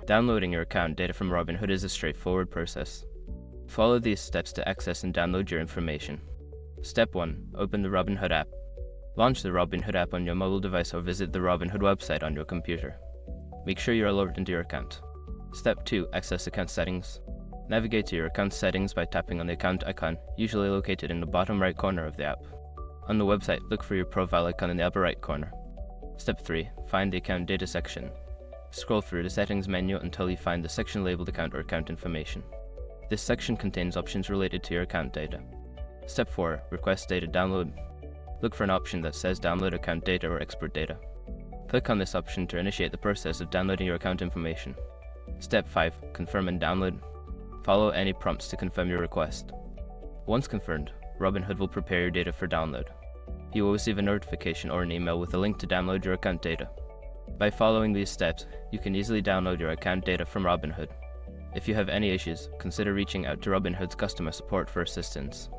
Downloading your account data from Robinhood is a straightforward process. Follow these steps to access and download your information. Step 1. Open the Robinhood app. Launch the Robinhood app on your mobile device or visit the Robinhood website on your computer. Make sure you are logged into your account. Step 2. Access account settings. Navigate to your account settings by tapping on the account icon, usually located in the bottom right corner of the app. On the website, look for your profile icon in the upper right corner. Step 3. Find the account data section. Scroll through the settings menu until you find the section labeled account or account information. This section contains options related to your account data. Step 4. Request data download. Look for an option that says download account data or export data. Click on this option to initiate the process of downloading your account information. Step 5. Confirm and download. Follow any prompts to confirm your request. Once confirmed, Robinhood will prepare your data for download. You will receive a notification or an email with a link to download your account data. By following these steps, you can easily download your account data from Robinhood. If you have any issues, consider reaching out to Robinhood's customer support for assistance.